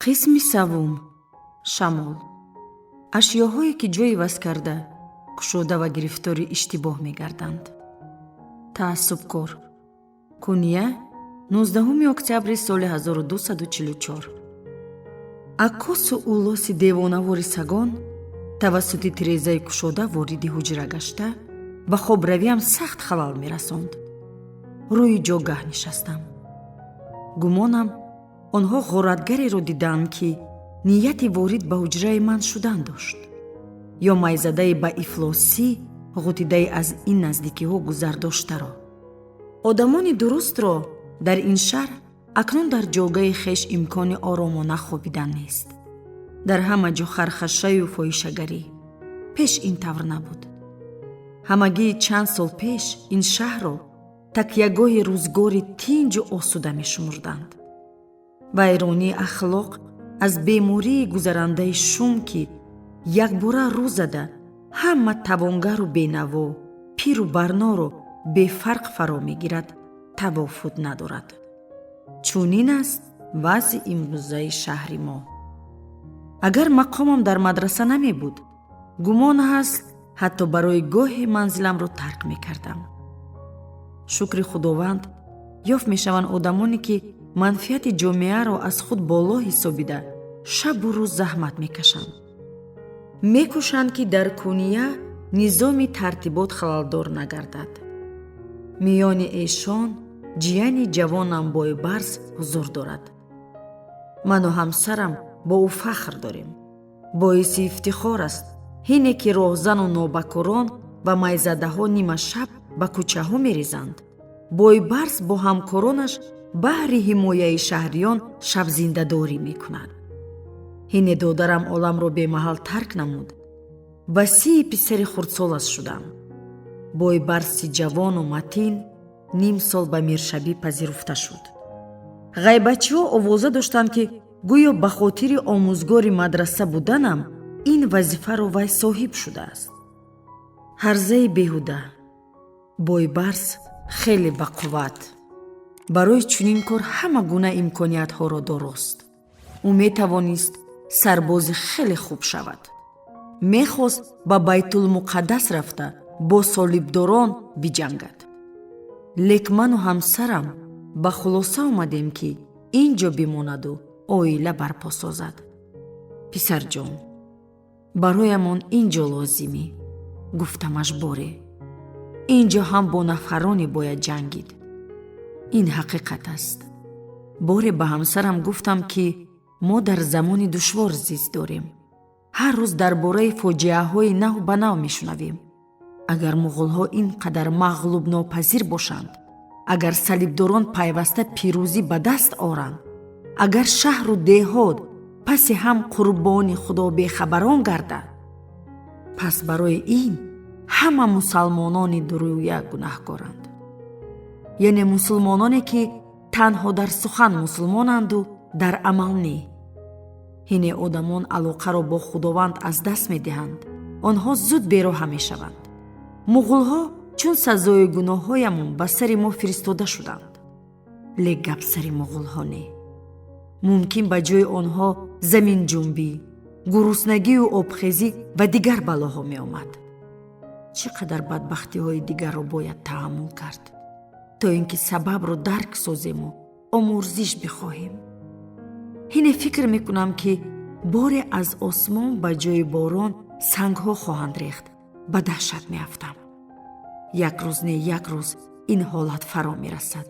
қисми савум. Шамол. ашёҳое ки ҷойи вас карда кушода ва гирифтори иштибоҳ мегарданд. Таассубкор. Куния 19 октябри соли 1244. аккосу улоси девонавори сагон тавассути тирезаи кушода вориди ҳуҷра гашта ба хобравиам сахт халал мерасонд. рӯи ҷогаҳ нишастам. гумонам онҳо ғоратгареро диданд ки нияти ворид ба ҳуҷраи ман шудан дошт ё майзадаи ба ифлосӣ ғутидаи аз ин наздикиҳо гузардоштаро. одамони дурустро дар ин шаҳр акнун дар ҷогаи хеш имкони оромона хобидан нест. дар ҳама ҷо хархашаю фоҳишагарӣ. пеш ин тавр набуд. ҳамагии чанд сол пеш ин шаҳрро такягоҳи рӯзгори тинҷу осуда мешумурданд. вайронии ахлоқ аз бемории гузарандаи шум ки якбора рӯ зада ҳама тавонгару бенаво, пиру барноро бефарқ фаро мегирад, тавофут надорад. чунин аст вазъи имрӯзаи шаҳри мо. агар мақомам дар мадраса намебуд, гумон ҳаст ҳатто барои гоҳи манзиламро тарк мекардам. шукри худованд, ёфт мешаванд одамоне ки манфиати ҷомеаро аз худ боло ҳисобида шабу рӯз заҳмат мекашанд. мекӯшанд ки дар куния низоми тартибот халалдор нагардад. миёни эшон ҷияни ҷавонам бойбарз ҳузур дорад. ману ҳамсарам бо ӯ фахр дорем. боиси ифтихор аст ҳине ки роҳзану нобакорон ва майзадаҳо нима шаб ба кӯчаҳо мерезанд. бойбарз бо ҳамкоронаш баҳри ҳимояи шаҳриён шабзиндадорӣ мекунад. ҳине додарам оламро бемаҳал тарк намуд. васии писари хурдсолаш шудам. бойбарзи ҷавону матин ним сол ба миршабӣ пазируфта шуд. ғайбатчиҳо овоза доштанд ки гӯё ба хотири омӯзгори мадраса буданам ин вазифаро вай соҳиб шудааст. ҳарзаи беҳуда. бойбарз хеле бақувват. барои чунин кор ҳама гуна имкониятҳоро дорост. ӯ метавонист сарбози хеле хуб шавад. мехост ба байтулмуқаддас рафта бо солибдорон биҷангад. лек ману ҳамсарам ба хулоса омадем ки ин ҷо бимонаду оила барпо созад. писарҷон, бароямон ин ҷо лозимӣ, гуфтамаш боре. ин ҷо ҳам бо нафароне бояд ҷангид. ин ҳақиқат аст. боре ба ҳамсарам гуфтам ки мо дар замони душвор зист дорем. ҳар рӯз дар бораи фоҷиаҳои нав ба нав мешунавем. агар муғулҳо ин қадар мағлубнопазир бошанд, агар салибдорон пайваста пирӯзӣ ба даст оранд, агар шаҳру деҳот паси ҳам қурбони худо бехабарон гарданд, пас барои ин ҳама мусалмонони дурӯя гунаҳкоранд. яъне мусулмононе ки танҳо дар сухан мусулмонанду дар амал не. ҳине одамон алоқаро бо худованд аз даст медиҳанд. онҳо зуд бероҳа мешаванд. муғулҳо чун сазои гуноҳҳоямон ба сари мо фиристода шуданд. лек гап сари муғулҳо не. мумкин ба ҷои онҳо заминҷунбӣ, гуруснагию обхезӣ ва дигар балоҳо меомад. чӣ қадар бадбахтиҳои дигарро бояд таҳаммул кард, то ин ки сабабро дарк созему омӯрзиш бихоҳем. ҳине фикр мекунам ки боре аз осмон ба ҷои борон сангҳо хоҳанд рехт. ба даҳшат меафтам. як рӯз не як рӯз ин ҳолат фаро мерасад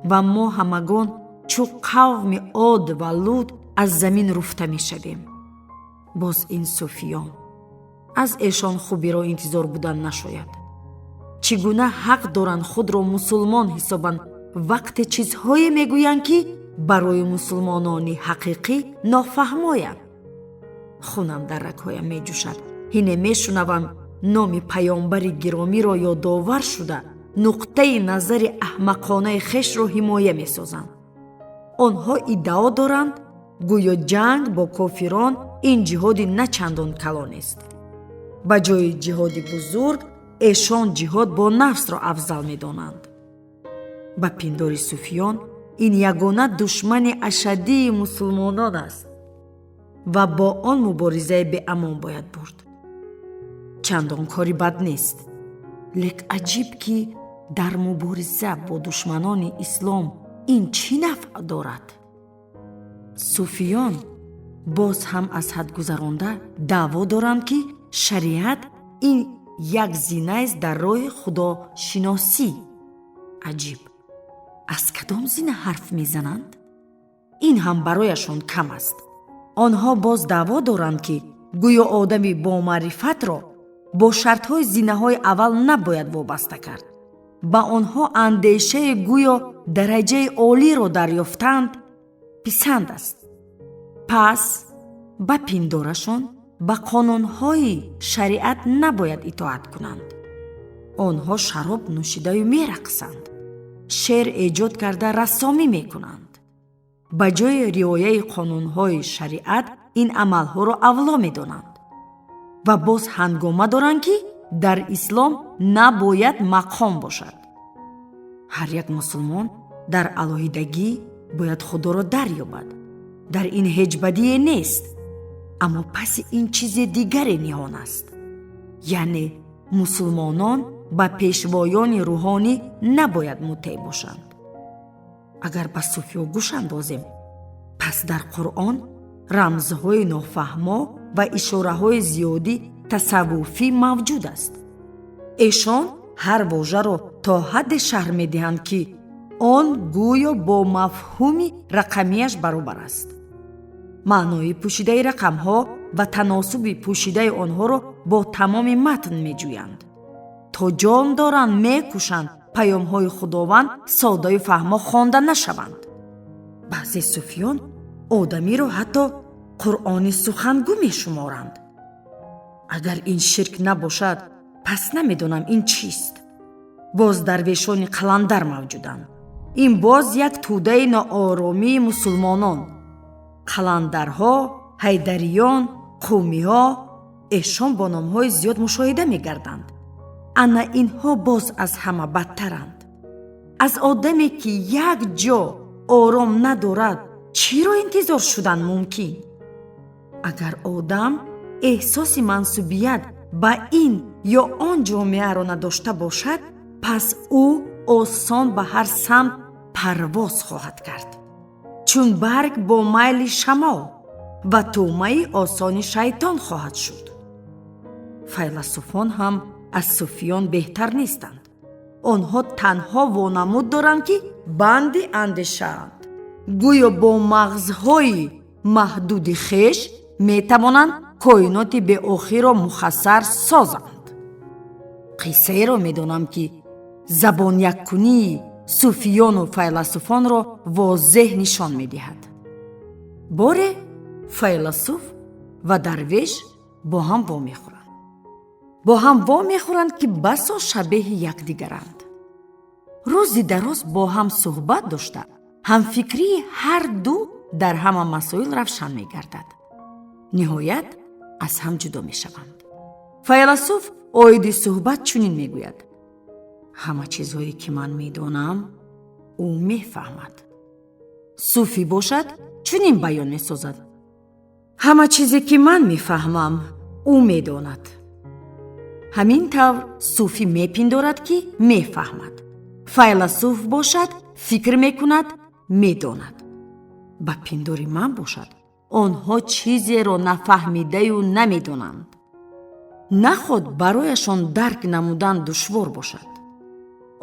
ва мо ҳамагон чӯ қавми од ва луд аз замин руфта мешавем. боз ин суфиён. аз эшон хубиро интизор будан нашояд. чӣ гуна ҳақ доранд худро мусулмон ҳисобанд вақте чизҳое мегӯянд ки барои мусулмонони ҳақиқӣ нофаҳмоянд. хунам дар рагҳоям меҷӯшад. ҳине мешунавам номи паёмбари гиромиро ёдовар шуда нуқтаи назари аҳмақонаи хешро ҳимоя месозанд. онҳо иддао доранд гӯё ҷанг бо кофирон ин ҷиҳоди на чандон калонест. ба ҷои ҷиҳоди бузург эшон ҷиҳод бо нафсро афзал медонанд. ба пиндори суфиён ин ягона душмани ашадии мусулмонон аст. ва бо он муборизаи беамон бояд бурд. Чандон кори бад нест. лек аҷиб ки дар мубориза бо душманони ислом ин чӣ нафъ дорад? суфиён боз ҳам аз ҳад гузаронда даъво доранд ки шариат ин як зинаест дар роҳи худошиносӣ. аҷиб, аз кадом зина ҳарф мезананд? ин ҳам барояшон кам аст. онҳо боз даъво доранд ки гӯё одами бомаърифатро бо шартҳои зинаҳои аввал набояд вобаста кард. ба онҳо андешаи гӯё дараҷаи олиро дарёфтанд писанд аст. пас ба пиндорашон ба қонунҳои шариат набояд итоат кунанд. онҳо шароб нӯшидаю мерақсанд. шеър эҷод карда рассомӣ мекунанд. ба ҷои риояи қонунҳои шариат ин амалҳоро авло медонанд. ва боз ҳангома доранд ки дар ислом набояд мақом бошад. ҳар як мусулмон дар алоҳидагӣ бояд худоро дарёбад. дар ин ҳеҷ бадие нест. аммо паси ин чизе дигаре ниҳон аст. яъне мусулмонон ба пешвоёни рӯҳонӣ набояд мутеъ бошанд. агар ба суфиё гӯш андозем, пас дар қуръон рамзҳои нофаҳмо ва ишораҳои зиёди тасаввуфӣ мавҷуд аст. эшон ҳар вожаро то ҳадде шарҳ медиҳанд ки он гӯё бо мафҳуми рақамияш баробар аст. маънои пӯшидаи рақамҳо ва таносуби пӯшидаи онҳоро бо тамоми матн меҷӯянд. то ҷон доранд мекӯшанд паёмҳои худованд содаю фаҳмо хонда нашаванд. баъзе суфиён одамиро ҳатто қуръони сухангӯ мешуморанд. агар ин ширк набошад, пас намедонам ин чист. боз дарвешони қаландар мавҷуданд. ин боз як тӯдаи нооромии мусулмонон. қаландарҳо, ҳайдариён, қӯмиҳо, эшон бо номҳои зиёд мушоҳида мегарданд. ана инҳо боз аз ҳама бадтаранд. аз одаме ки як ҷо ором надорад, чиро интизор шудан мумкин? агар одам эҳсоси мансубият ба ин ё он ҷомеаро надошта бошад, пас ӯ осон ба ҳар самт парвоз хоҳад кард, чун барг бо майли шамол ва тӯъмаи осони шайтон хоҳад шуд. файласуфон ҳам аз суфиён беҳтар нестанд. онҳо танҳо вонамуд доранд ки банди андешаанд. гӯё бо мағзҳои маҳдуди хеш метавонанд коиноти беохирро мухассар созанд. қиссаеро медонам ки забоняккунии суфиёну файласуфонро возеҳ нишон медиҳад. боре файласуф ва дарвеш бо ҳам вомехӯранд ки басо шабеҳи якдигаранд. рӯзи дароз бо ҳам суҳбат дошта, ҳамфикрии ҳар ду дар ҳама масоил равшан мегардад. ниҳоят аз ҳам ҷудо мешаванд. файласуф оиди суҳбат чунин мегӯяд: ҳама чизҳое ки ман медонам, ӯ мефаҳмад. суфӣ бошад, чунин баён месозад: ҳама чизе ки ман мефаҳмам, ӯ медонад. ҳамин тавр суфӣ мепиндорад ки мефаҳмад. файласуф бошад, фикр мекунад, медонад. ба пиндори ман бошад, онҳо чизеро нафаҳмидаю намедонанд. наход барояшон дарк намудан душвор бошад.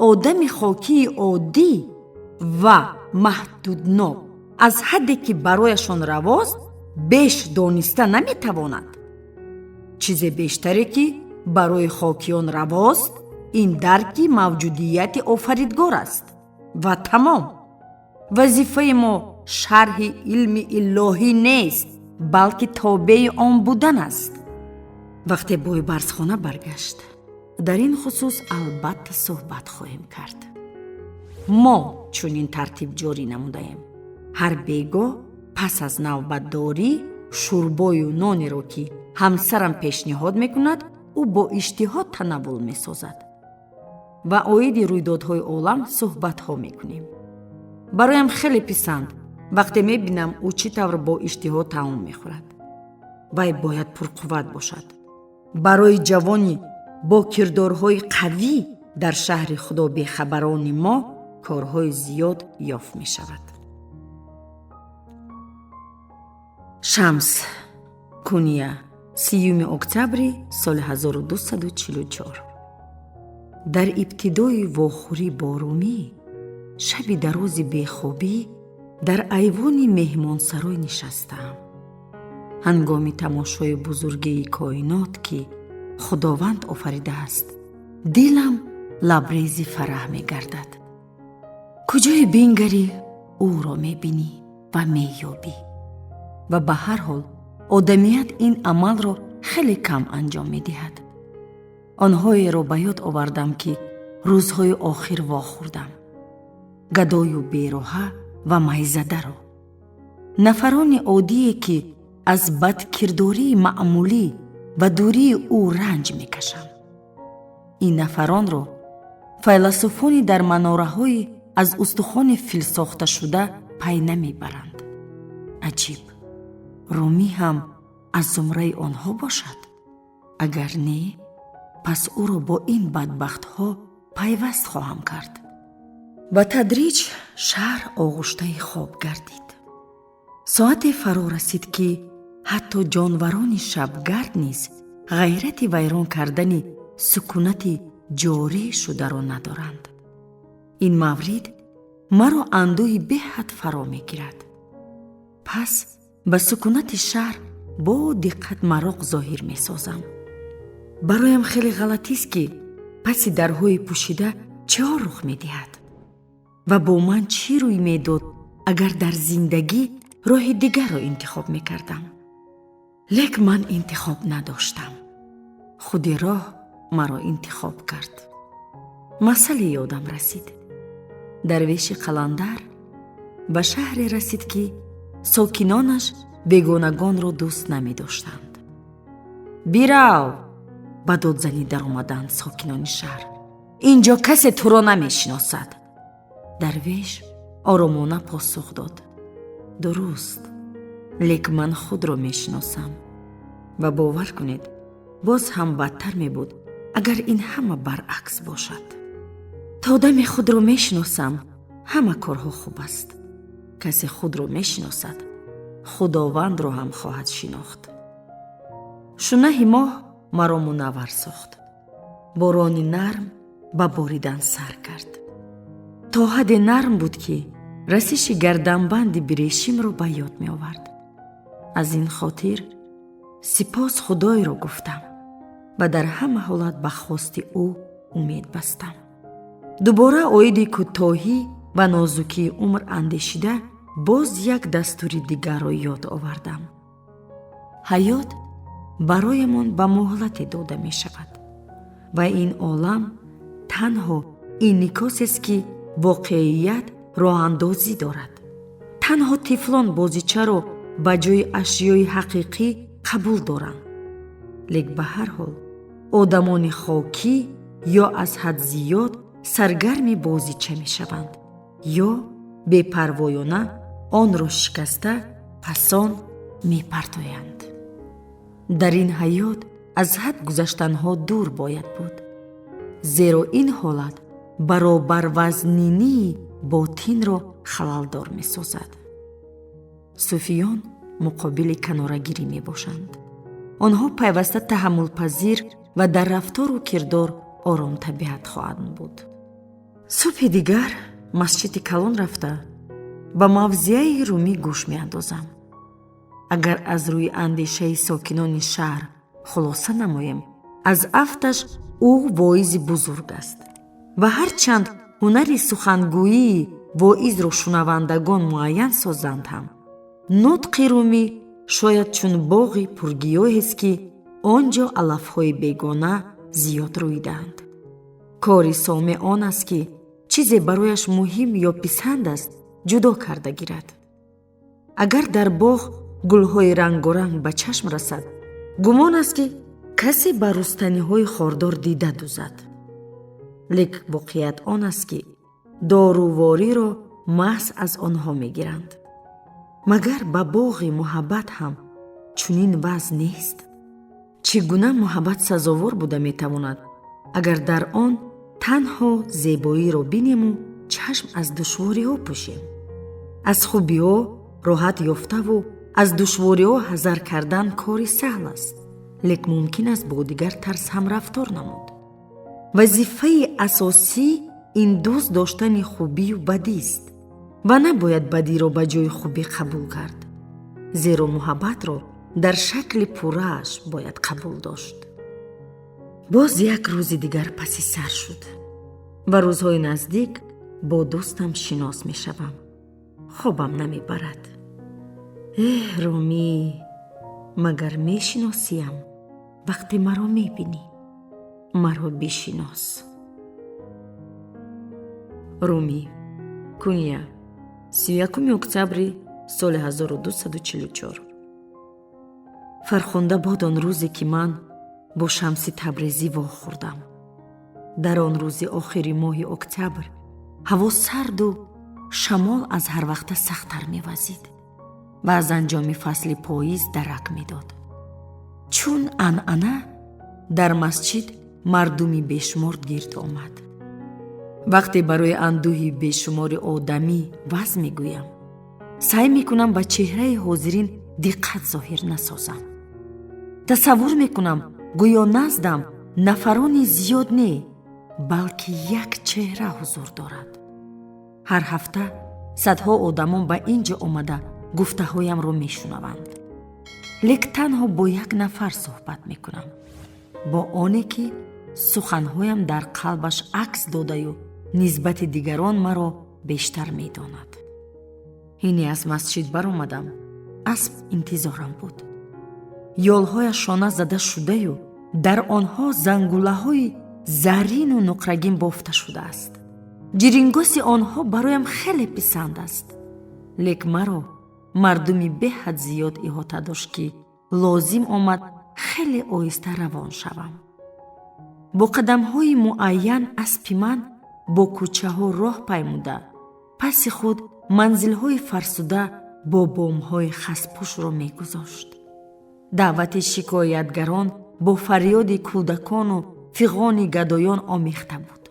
одами хокии оддӣ ва маҳдудноб аз ҳадде ки барояшон равост, беш дониста наметавонад. чизе бештаре ки барои хокиён равост, ин дарки мавҷудияти офаридгор аст. ва тамом. вазифаи мо шарҳи илми илоҳӣ нест, балки тобеи он будан аст. вақте бойбарсхона баргашт, дар ин хусус албатта суҳбат хоҳем кард. мо чунин тартиб ҷорӣ намудаем: ҳар бегоҳ пас аз навбатдорӣ шӯрбою нонеро ки ҳамсарам пешниҳод мекунад, ӯ бо иштиҳод танаввул месозад. ва оиди рӯйдодҳои олам суҳбатҳо мекунем. бароям хеле писанд вақте мебинам ӯ чӣ тавр бо иштиҳод таом мехӯрад. вай бояд пурқувват бошад. барои ҷавони бо кирдорҳои қавӣ дар шаҳри худо бехабарони мо корҳои зиёд ёфт мешавад. шамс куния 30 октябри соли 1244. дар ибтидои вохӯрӣ бо румӣ шаби дарози бехобӣ дар айвони меҳмонсарой нишастаам. ҳангоми тамошои бузургии коинот ки худованд офаридааст, дилам лабрези фараҳ мегардад. куҷое бингарӣ, ӯро мебинӣ ва меёбӣ. ва ба ҳар ҳол одамият ин амалро хеле кам анҷом медиҳад. онҳоеро ба ёд овардам ки рӯзҳои охир вохӯрдам. гадою бероҳа ва майзадаро. нафарони оддие ки аз бадкирдории маъмулӣ ва дурии ӯ ранҷ мекашанд. ин нафаронро файласуфони дар манораҳои аз устухони фил сохташуда пай намебаранд. аҷиб, румӣ ҳам аз зумраи онҳо бошад? агар не, пас ӯро бо ин бадбахтҳо пайваст хоҳам кард. ба тадриҷ шаҳр оғуштаи хоб гардид. соате фаро расид ки ҳатто ҷонварони шабгард низ ғайрати вайрон кардани сукунати ҷорӣ шударо надоранд. ин маврид маро андӯҳи беҳад фаро мегирад. пас ба сукунати шаҳр бо диққат мароқ зоҳир месозам. бароям хеле ғалатист ки паси дарҳои пӯшида чиҳо рух медиҳад ва бо ман чӣ рӯй медод агар дар зиндагӣ роҳи дигарро интихоб мекардам. лек ман интихоб надоштам. худи роҳ маро интихоб кард. масъале ёдам расид. дарвеши қаландар ба шаҳре расид ки сокинонаш бегонагонро дӯст намедоштанд. бирав, ба додзанӣ даромаданд сокинони шаҳр. инҷо касе туро намешиносад. дарвеш оромона посух дод. дуруст, лек ман худро мешиносам. ва бовар кунед, боз ҳам бадтар мебуд агар ин ҳама баръакс бошад. то одаме худро мешиносам, ҳама корҳо хуб аст. касе худро мешиносад, худовандро ҳам хоҳад шинохт. шунаҳи моҳ маро мунаввар сохт. борони нарм ба боридан сар кард. то ҳадде нарм буд ки расиши гарданбанди бирешимро ба ёд меовард. аз ин хотир сипос худоеро гуфтам ва дар ҳама ҳолат ба хости ӯ умед бастам. дубора оиди кӯтоҳӣ ва нозукии умр андешида боз як дастури дигарро ёд овардам. ҳаёт бароямон ба муҳлате дода мешавад ва ин олам танҳо инъикосест ки воқеият роҳандозӣ дорад. танҳо тифлон бозичаро ба ҷои ашёи ҳақиқӣ қабул доранд. лек ба ҳар ҳол одамони хокӣ ё аз ҳад зиёд саргарми бозича мешаванд ё бепарвоёна онро шикаста пасон мепартоянд. дар ин ҳаёт аз ҳад гузаштанҳо дур бояд буд, зеро ин ҳолат баробарвазнинии ботинро халалдор месозад. суфиён муқобили канорагирӣ мебошанд. онҳо пайваста таҳаммулпазир ва дар рафтору кирдор оромтабиат хоҳанд буд. субҳи дигар масҷиди калон рафта ба мавзеаи румӣ гӯш меандозам. агар аз рӯи андешаи сокинони шаҳр хулоса намоем, аз афташ ӯ воизи бузург аст ва ҳарчанд ҳунари сухангӯии воизро шунавандагон муайян созанд ҳам, нутқи румӣ шояд чун боғи пургиёҳест ки он ҷо алафҳои бегона зиёд рӯйдаанд. кори соме он аст ки чизе барояш муҳим ё писанд аст ҷудо карда гирад. агар дар боғ гулҳои рангоранг ба чашм расад, гумон аст ки касе ба рустаниҳои хордор дида дузад. лек воқеият он аст ки дорувориро маҳз аз онҳо мегиранд. магар ба боғи муҳаббат ҳам чунин вазн нест. Чӣ гуна муҳаббат сазовор буда метавонад, агар дар он танҳо зебоиро бинему чашм аз душвориҳо пӯшем. Аз хубиҳо роҳат ёфтаву аз душвориҳо ҳазар кардан кори саҳл аст, лек мумкин аст бо дигар тарс ҳам рафтор намуд. вазифаи асосӣ ин дӯст доштани хубию бадист ва набояд бадиро ба ҷои хубӣ қабул кард, зеро муҳаббатро дар шакли пуррааш бояд қабул дошт. боз як рӯзи дигар паси сар шуд ва рӯзҳои наздик бо дӯстам шинос мешавам. хобам намебарад. румӣ, магар мешиносиям вақте маро мебинӣ? маро бишинос. румӣ, Кунья, 31 октябри соли 1244. фархонда бод он рӯзе ки ман бо Шамси Табрезӣ вохӯрдам. дар он рӯзи охири моҳи октябр ҳаво сарду шамол аз ҳарвақта сахттар мевазид ва аз анҷоми фасли поиз дарак медод. чун анъана дар масҷид мардуми бешумор гирд омад. вақте барои андӯҳи бешумори одамӣ ваъз мегӯям, саъй мекунам ба чеҳраи ҳозирин диққат зоҳир насозам. тасаввур мекунам гӯё наздам нафарони зиёд не, балки як чеҳра ҳузур дорад. ҳар ҳафта садҳо одамон ба ин ҷо омада гуфтаҳоямро мешунаванд, лек танҳо бо як нафар суҳбат мекунам, бо оне ки суханҳоям дар қалбаш акс додаю нисбати дигарон маро бештар медонад. ҳине аз масҷид баромадам. асб интизорам буд. ёлҳояш шона зада шудаю дар онҳо зангулаҳои заррину нуқрагин бофта шудааст. ҷирингоси онҳо бароям хеле писанд аст, лек маро мардуми беҳад зиёд иҳота дошт ки лозим омад хеле оҳиста равон шавам. бо қадамҳои муайян аспи ман бо кӯчаҳо роҳ паймуда, паси худ манзилҳои фарсуда бо бомҳои хаспӯшро мегузошт. даъвати шикоятгарон бо фарёди кӯдакону фиғони гадоён омехта буд.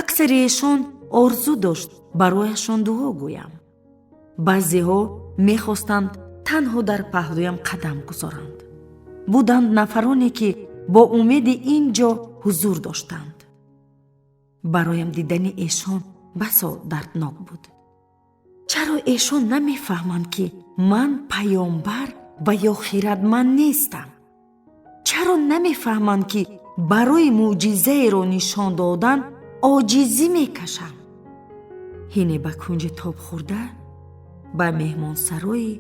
аксариашон орзу дошт барояшон дуо гӯям. баъзеҳо мехостанд танҳо дар паҳлӯям қадам гузоранд. буданд нафароне ки бо умеди ин ҷо ҳузур доштанд. бароям дидани эшон басо дарднок буд. чаро эшон намефаҳманд ки ман паёмбар ва ё хиратманд нестам? чаро намефаҳманд ки барои мӯъҷизаеро нишон додан оҷизӣ мекашам? ҳине ба кунҷи тобхӯрда ба меҳмонсарои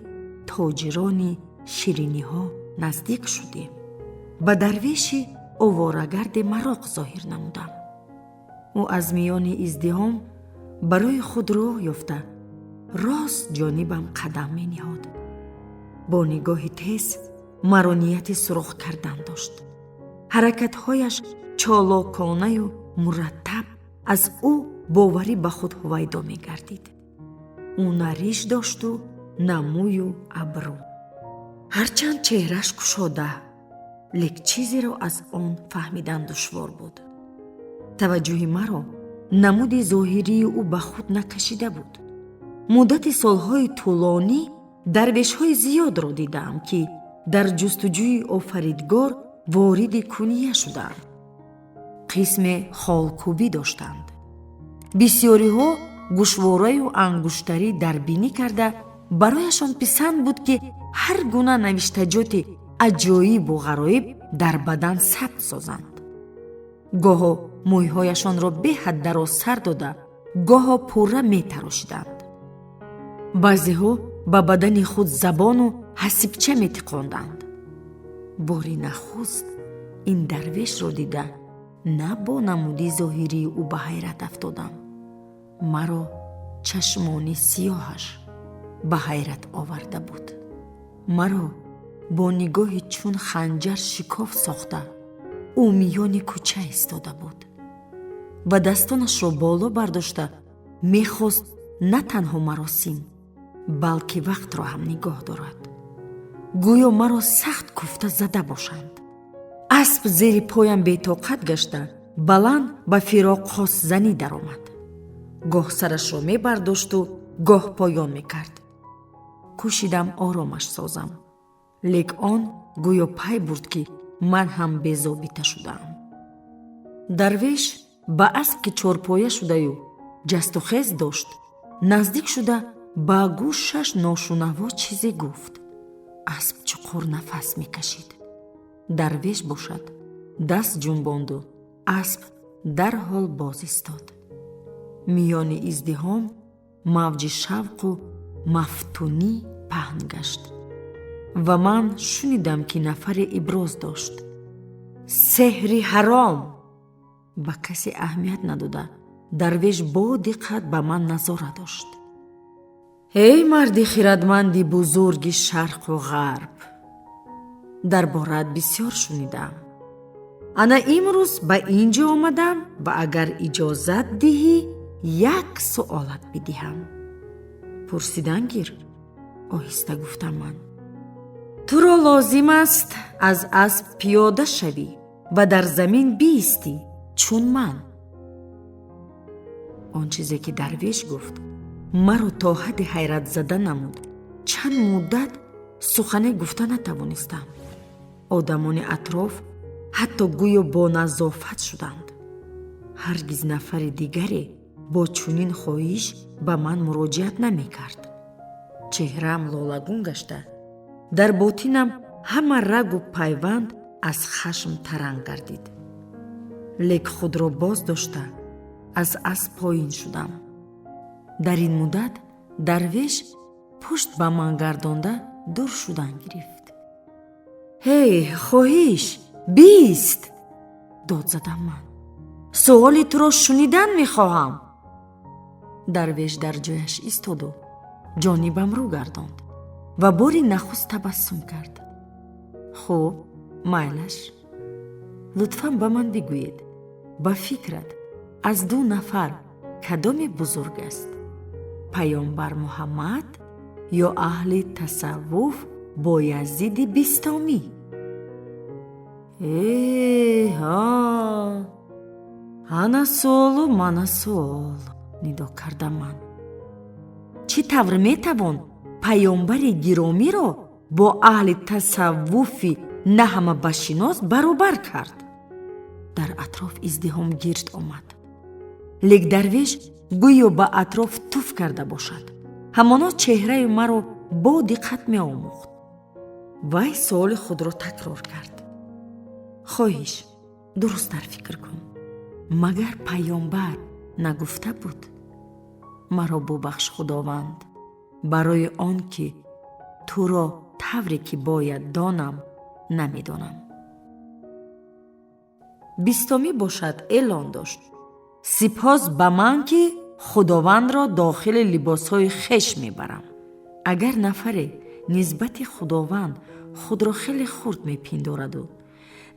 тоҷирони шириниҳо наздик шудем. ба дарвеши оворагарди мароқ зоҳир намудам. ӯ аз миёни издиҳом барои худ роҳ ёфта рост ҷонибам қадам мениҳод. бо нигоҳи тез маро нияти сурух кардан дошт. ҳаракатҳояш чолоконаю мураттаб аз ӯ боварӣ ба худ ҳувайдо мегардид. ӯ на риш дошту на мӯю абрӯ. ҳарчанд чеҳраш кушода, лек чизеро аз он фаҳмидан душвор буд. таваҷҷӯҳи маро намуди зоҳирии ӯ ба худ накашида буд. муддати солҳои тӯлонӣ дарвешҳои зиёдро дидаам, ки дар ҷустуҷӯи офаридгор вориди кунья шуданд. қисме холкӯбӣ доштанд. бисёриҳо гӯшвораю ангуштарӣ дарбинӣ карда барояшон писанд буд ки ҳар гуна навиштаҷоти аҷоибу ғароиб дар бадан сабт созанд. гоҳо мӯйҳояшонро беҳад дароз сар дода, гоҳо пурра метарошиданд. баъзеҳо ба бадани худ забону ҳасибча метиқонданд. бори нахуст ин дарвешро дида на бо намуди зоҳирии ӯ ба ҳайрат афтодам. маро чашмони сиёҳаш ба ҳайрат оварда буд. маро бо нигоҳи чун ханҷар шикоф сохта ӯ миёни кӯча истода буд ва дастонашро боло бардошта мехост на танҳо маросим, балки вақтро ҳам нигоҳ дорад. гӯё маро сахт куфта зада бошанд. اسب زیر پایم بی‌طاقت گشته بلند به فراق خاص‌زنی درآمد. گاه سرش را می‌برداشت و گاه پایان می‌کرد. کوشیدم آرامش سازم. لیک آن گویا پی برد که من هم بی‌ضابطه شدم. درویش به اسب که چارپایه شده و جست و خیز داشت نزدیک شده به گوشش ناشنوا چیزی گفت. اسب چقدر نفس می‌کشید. درویش باشد دست جنباند و اسب در حال باز ایستاد. میان ازدحام موج شوق و مفتونی پهن گشت و من شنیدم که نفر ابراز داشت. سحری حرام. به کسی اهمیت نداده درویش با دقت به من نظاره داشت. ای مرد خردمندی بزرگ شرق و غرب، در بارت بسیار شنیدم. انا امروز به اینجا آمدم و اگر اجازت دهی یک سوالت بدهم. پرسیدن گیر. آهسته گفتم من. تو را لازم است از اسب پیاده شوی و در زمین بیستی چون من. آن چیزی که درویش گفت مرا تا حد حیرت زده نمود. چند مدت سخن گفته نتوانستم. آدمان اطراف حتی گویا با نظافت شدند. هرگز نفر دیگری با چنین خواهش به من مراجعت نمی کرد. چهرم لالگون گشته. در باطنم همه رگ و پیوند از خشم ترنگ گردید. لیک خود را باز داشته از اسب پایین شدم. در این مدت درویش پشت به من گردانده دور شدن گرفت. هی خواهش بیست، داد زدم من. سوالی تو را شنیدن میخواهم. درویش در جایش ایستاد و جانبم رو گرداند و باری نخست تبسم کرد. خب میلش، لطفاً به من بگویید با فکرت از دو نفر کدام بزرگ است؟ پیامبر محمد یا اهل تصوف بایزید بیستمی؟ ها انا سوال و من سوال، ندا کردم من. چی طور میتوان پیامبر گرامی را با اهل تصوفی نه همه بشناس برابر کرد؟ در اطراف ازدحام گرد آمد. لیک درویش گویا به اطراف توف کرده باشد. همانا چهره مرا با دقت می آموخت. وی سوال خود را تکرار کرد. خواهش درست در فکر کن. مگر پیامبر نگفته بود مرا ببخش خداوند برای آن که تو را طوری که باید دانم نمیدانم. بیستمی باشد اعلان داشت. سپاس به من که خداوند را داخل لباسهای خویش میبرم. اگر نفری نسبت خداوند خود را خیلی خرد میپندارد و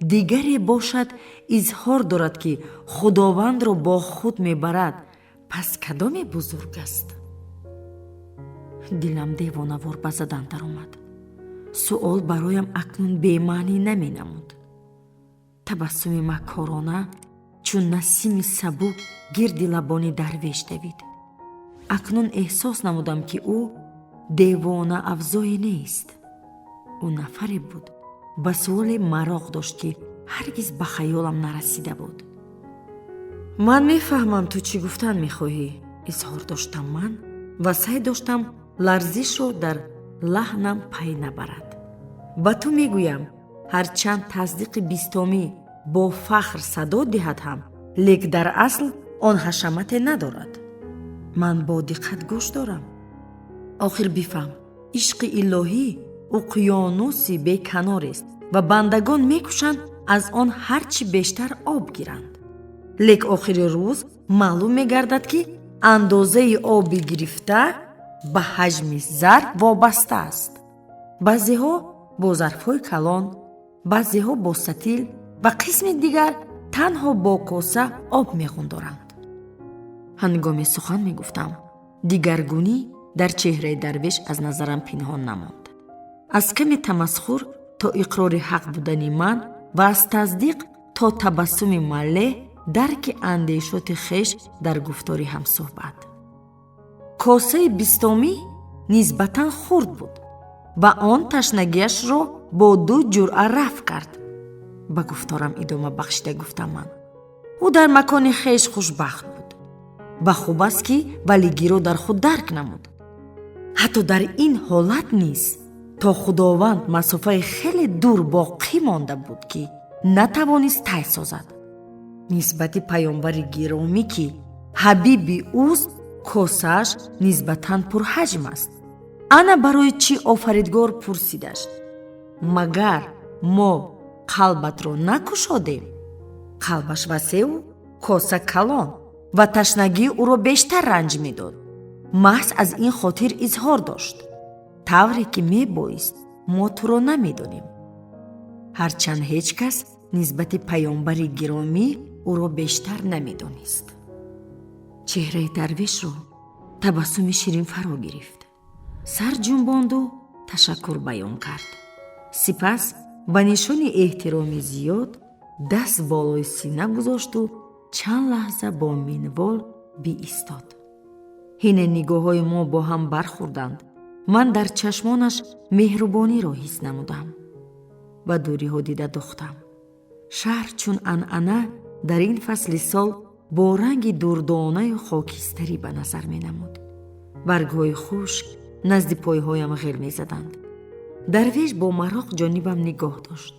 دیگری باشد اظهار دارد که خداوند را با خود میبرد، پس کدام بزرگ است؟ دلم دیوانه‌وار به زدن در آمد. سؤال برایم اکنون بی‌معنی نمی نمود. تبسم مکارانه چون نسیم سبک گرد لبان درویش دوید. اکنون احساس نمودم که او دیوانه افزای نیست. او نفری بود به سؤال مراق داشت که هرگز به خیالم نرسیده بود. من میفهمم تو چی گفتن میخواهی، اظهار داشتم من و سعی داشتم لرزش رو در لحنم پی نبرد. با تو میگویم هرچند تصدیق بیستمی با فخر صدا دهد هم، لیک در اصل آن حشمت ندارد. من با دقت گوش دارم. آخر بفهم عشق الهی اقیانوسی بیکنار است و بندگان میکوشند از آن هرچی بیشتر آب گیرند. لیک آخر روز معلوم میگردد که اندازه آبی گرفته به حجم ظرف وابسته است. بعضی ها با ظرف‌های کلان، بعضی ها با ستیل و قسم دیگر تنها با کاسه آب می‌غوندارند. هنگام سخن میگفتم دیگرگونی در چهره درویش از نظرم پنهان نماند. аз ками тамасхур то иқрори ҳақ будани ман ва аз таздиқ то табассуми малеҳ дарки андешоти хеш дар гуфтори ҳамсӯҳбат. косаи бистумӣ нисбатан хурд буд ва он ташнагиашро бо 2 ҷуръа рафъ кард. ба гуфторам идома бахшида гуфтам ман: ӯ дар макони хеш хушбахт буд ва хуб аст ки валигиро дар худ дарк намуд. ҳатто дар ин ҳолат низ то худованд масофаи хеле дур боқӣ монда буд ки натавонист тай созад. нисбати паёмбари гиромӣ ки ҳабиби ӯст, косааш нисбатан пурҳаҷм аст. ана барои чӣ офаридгор пурсидаш: магар мо қалбатро накушодем? қалбаш васеъу, коса калон ва ташнагии ӯро бештар ранҷ медод. маҳз аз ин хотир изҳор дошт, тавре ки мебоист мо туро намедонем. ҳарчанд ҳеҷ кас нисбати паёмбари гиромӣ ӯро бештар намедонист. чеҳраи дарвешро табассуми ширин фаро гирифт. сар ҷунбонду ташаккур баён кард. сипас ба нишони эҳтироми зиёд даст болои сина гузошту чанд лаҳза бо минвол биистод. ҳине нигоҳҳои мо бо ҳам бархӯрданд. ман дар чашмонаш меҳрубониро ҳис намудам. ба дуриҳо дида дохтам. шаҳр чун анъана дар ин фасли сол бо ранги дурдонаю хокистарӣ ба назар менамуд. баргҳои хушк назди пойҳоям ғел мезаданд. дарвеш бо мароқ ҷонибам нигоҳ дошт.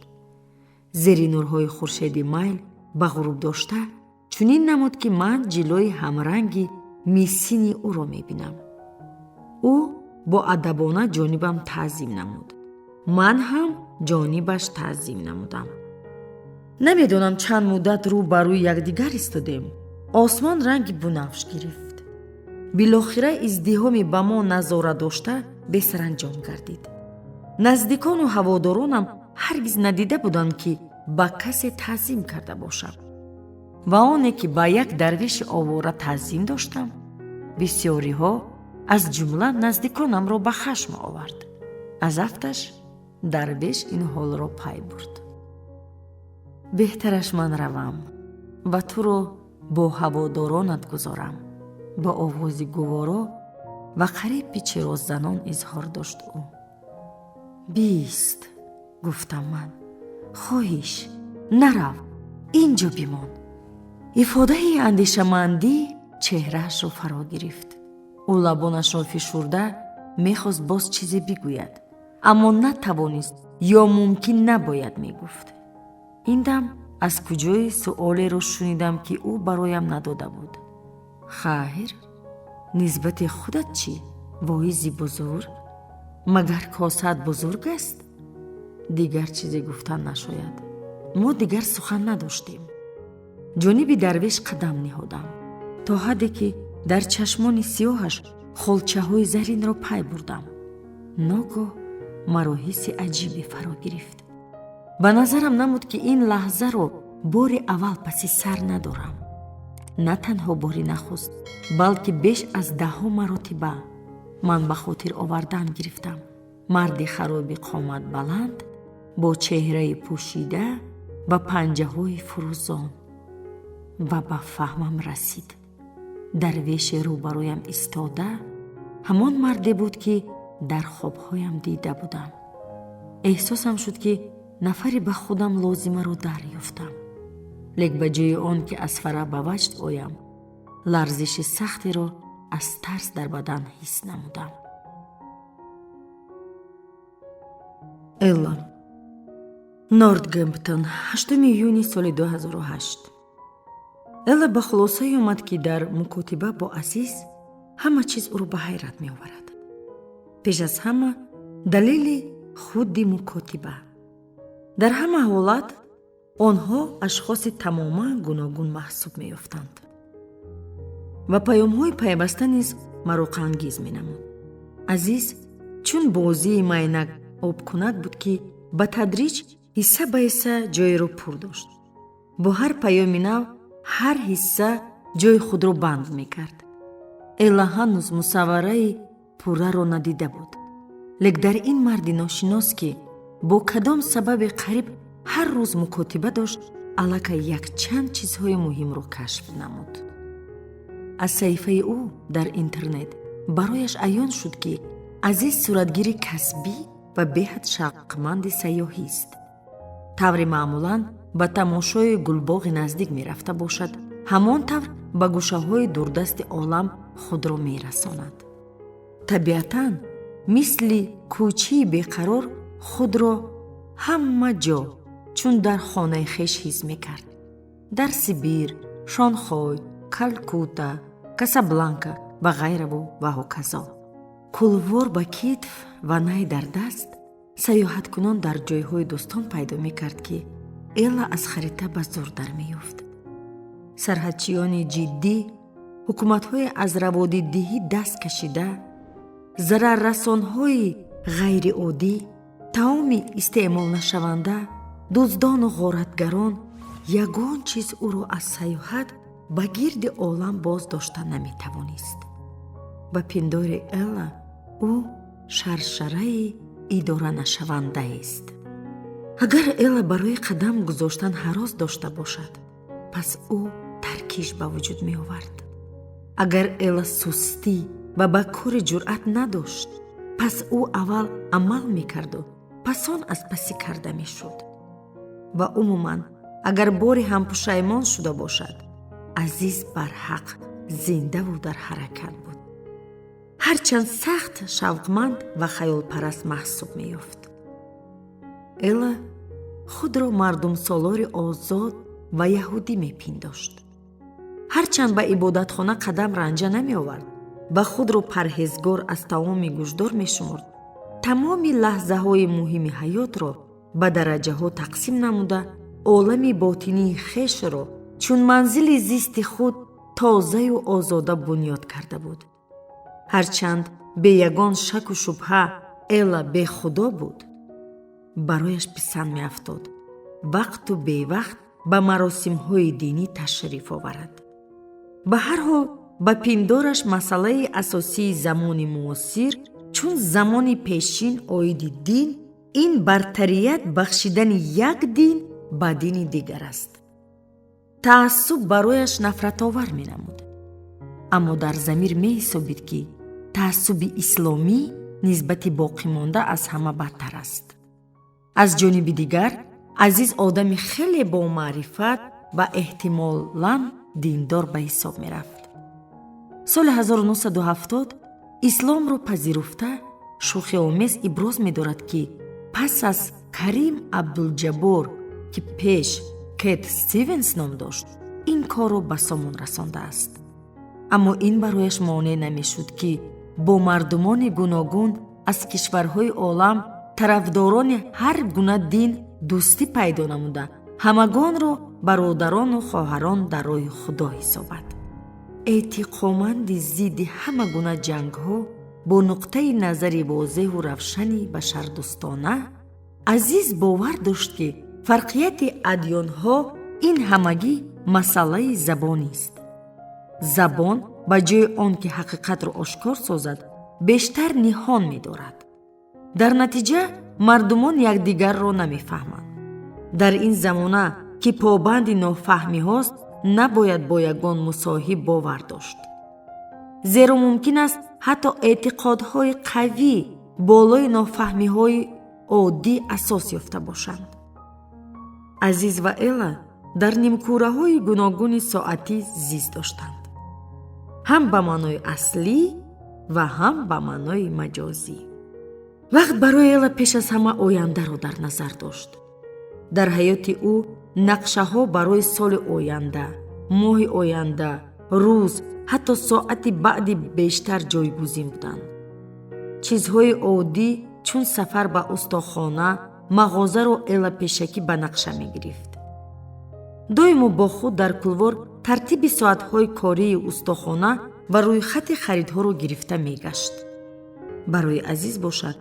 зери нурҳои хуршеди майл ба ғуруб дошта чунин намуд ки ман ҷилои ҳамранги мисини ӯро мебинам. ӯ бо адабона ҷонибам таъзим намуд. ман ҳам ҷонибаш таъзим намудам. намедонам чанд муддат рӯ ба рӯи якдигар истодем. осмон ранги бунавш гирифт. билохира издиҳоми ба мо назора дошта бесаранҷом гардид. наздикону ҳаводоронам ҳаргиз надида буданд ки ба касе таъзим карда бошам. ва оне ки ба як дарвеши овора таъзим доштам, бисёриҳо аз ҷумла наздиконамро ба хашм овард. аз афташ дарвеш ин ҳолро пай бурд. беҳтараш ман равам ва туро бо ҳаводоронат гузорам. ба овози гуворо ва қариб пичироззанон изҳор дошт ӯ. бист, гуфтам ман. хоҳиш, нарав, инҷо бимон. ифодаи андешамандӣ чеҳраашро фаро гирифт. ӯ лабонашро фишурда мехост боз чизе бигӯяд, аммо натавонист ё мумкин набояд мегуфт. ин дам аз куҷои суолеро шунидам ки ӯ бароям надода буд. хайр, нисбати худат чӣ, воизи бузург? магар косаат бузург аст? дигар чизе гуфтан нашояд. мо дигар сухан надоштем. ҷониби дарвеш қадам неҳодам, то ҳадде ки дар чашмони сиёҳаш холчаҳои заринро пай бурдам. ногоҳ маро ҳисси аҷибе фаро гирифт. ба назарам намуд ки ин лаҳзаро бори аввал паси сар надорам. на танҳо бори нахуст, балки беш аз 10 маротиба ман ба хотир овардан гирифтам марди хароби қоматбаланд бо чеҳраи пӯшида ва панҷаҳои фурӯзон. ва ба фаҳмам расид. дарвеши рӯбароям истода ҳамон марде буд ки дар хобҳоям дида будам. эҳсосам шуд ки нафари ба худам лозимаро дарёфтам. лек ба ҷои он ки аз фараҳ ба ваҷд оям, ларзиши сахтеро аз тарс дар бадан ҳис намудам. элла, Нортгемптон, 8 июни соли 2008. элла ба хулосае омад ки дар мукотиба бо Азиз ҳама чиз ӯро ба ҳайрат меоварад. пеш аз ҳама далели худи мукотиба. дар ҳама ҳолат онҳо ашхоси тамоман гуногун маҳсуб меёфтанд ва паёмҳои пайваста низ мароқангез менамуд. Азиз чун бозии майнак обкунак буд ки ба тадриҷ ҳисса ба ҳисса ҷойро пур дошт. бо ҳар паёми нав ҳар ҳисса ҷои худро банд мекард. элла ҳанӯз мусаввараи пурраро надида буд. лек дар ин марди ношинос ки бо кадом сабаби қариб ҳар рӯз мукотиба дошт, аллакай якчанд чизҳои муҳимро кашф намуд. аз саҳифаи ӯ дар интернет барояш аён шуд ки азиз суратгири касбӣ ва беҳад шавқманди сайёҳист. таври маъмулан ба тамошои гулбоғи наздик мерафта бошад, ҳамон тавр ба гӯшаҳои дурдасти олам худро мерасонад. табиатан мисли кӯчии беқарор худро ҳама ҷо чун дар хонаи хеш ҳис мекард. дар Сибир, Шонхой, Калкутта, Касабланка ва ғайраву ва ҳоказо. кулвор ба китф ва най дар даст, сайёҳаткунон дар ҷойҳои дӯстон пайдо мекард ки Элла аз харита ба зур дар меёфт. сарҳадчиёни ҷиддӣ, ҳукуматҳои аз раводидиҳӣ даст кашида, зараррасонҳои ғайриоддӣ, таоми истеъмолнашаванда, дуздону ғоратгарон ягон чиз ӯро аз саёҳат ба гирди олам боз дошта наметавонист. ба пиндори Элла ӯ шаршараи идоранашавандааст. агар Элла барои қадам гузоштан ҳарос дошта бошад, пас ӯ таркиш ба вуҷуд меовард. агар Элла сустӣ ва ба кори ҷуръат надошт, пас ӯ аввал амал мекарду пас он аз пасӣ карда мешуд. ва умуман агар бори ҳам пушаймон шуда бошад, азиз барҳақ зиндаву дар ҳаракат буд. ҳарчанд сахт шавқманд ва хаёлпараст маҳсуб меёфт. Элла худро мардумсолори озод ва яҳудӣ мепиндошт. ҳарчанд ба ибодатхона қадам ранҷа намеовард, ба худро парҳезгор аз таоми гӯшдор мешумурд, тамоми лаҳзаҳои муҳими ҳаётро ба дараҷаҳо тақсим намуда, олами ботинии хешро чун манзили зисти худ тозаю озода бунёд карда буд. ҳарчанд бе ягон шаку шубҳа Элла бехудо буд, барояш писанд меафтод вақту бевақт ба маросимҳои динӣ ташриф оварад. ба ҳар ҳол ба пиндораш масъалаи асосии замони муосир чун замони пешин оиди дин, ин бартарият бахшидани як дин ба дини дигар аст. таассуб барояш нафратовар менамуд. аммо дар замир меҳисобид ки таассуби исломӣ нисбати боқимонда аз ҳама бадтар аст. аз ҷониби дигар, азиз одами хеле бомаърифат ва эҳтимолан диндор ба ҳисоб мерафт. соли 1970 исломро пазируфта, шӯхиомез иброз медорад ки пас аз Карим Абдулҷаббор, ки пеш Кэт Стивенс ном дошт, ин корро ба сомон расондааст. аммо ин барояш монеъ намешуд ки бо мардумони гуногун аз кишварҳои олам, тарафдорони ҳар гуна дин дӯстӣ пайдо намуда, ҳамагонро бародарону хоҳарон дар роҳи худо ҳисобад. эътиқоманди зидди ҳама гуна ҷангҳо, бо нуқтаи назари возеҳу равшани башардӯстона, азиз бовар дошт ки фарқияти адёнҳо ин ҳамагӣ масъалаи забонист. забон ба ҷои он ки ҳақиқатро ошкор созад, бештар ниҳон медорад. дар натиҷа мардумон якдигарро намефаҳманд. дар ин замона ки побанди нофаҳмиҳост, набояд бо ягон мусоҳиб бовар дошт. зеро мумкин аст ҳатто эътиқодҳои қавӣ болои нофаҳмиҳои оддӣ асос ёфта бошанд. азиз ва Элла дар нимкураҳои гуногуни соатӣ зист доштанд. ҳам ба маънои аслӣ ва ҳам ба маънои маҷозӣ. вақт барои Элла пеш аз ҳама ояндаро дар назар дошт. дар ҳаёти ӯ нақшаҳо барои соли оянда, моҳи оянда, рӯз, ҳатто соати баъди бештар ҷойгузин буданд. чизҳои оддӣ чун сафар ба устохона, мағозаро Элла пешакӣ ба нақша мегирифт. доимо бо худ дар кулвор тартиби соатҳои кории устохона ва рӯйхати харидҳоро гирифта мегашт. барои азиз бошад,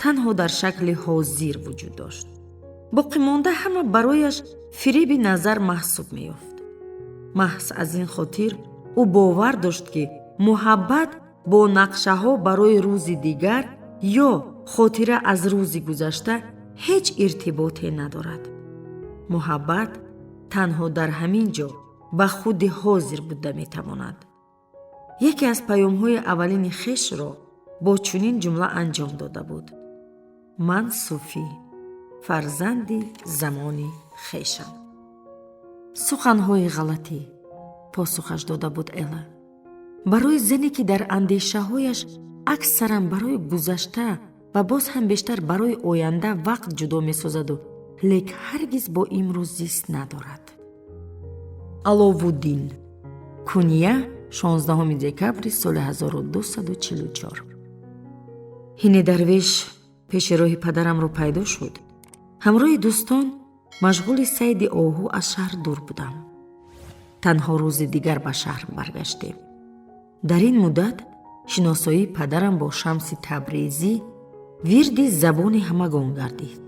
танҳо дар шакли ҳозир вуҷуд дошт. боқимонда ҳама барояш фиреби назар маҳсуб меёфт. маҳз аз ин хотир ӯ бовар дошт ки муҳаббат бо нақшаҳо барои рӯзи дигар ё хотира аз рӯзи гузашта ҳеҷ иртиботе надорад. муҳаббат танҳо дар ҳамин ҷо ба худи ҳозир буда метавонад. яке аз паёмҳои аввалини хешро бо чунин ҷумла анҷом дода буд: ман суфӣ, фарзанди замони хешам. суханҳои ғалатӣ, посухаш дода буд Эла. барои зане ки дар андешаҳояш аксаран барои гузашта ва боз ҳам бештар барои оянда вақт ҷудо месозаду лек ҳаргиз бо имрӯз зист надорад. аловуддин, куния 16 декабри соли 1244. ҳине дарвеш пеши роҳи падарамро пайдо шуд. ҳамроҳи дӯстон машғули сайди оҳу аз шаҳр дур будам. танҳо рӯзи дигар ба шаҳр баргаштем. дар ин муддат шиносоии падарам бо Шамси Табрезӣ вирди забони ҳамагон гардид.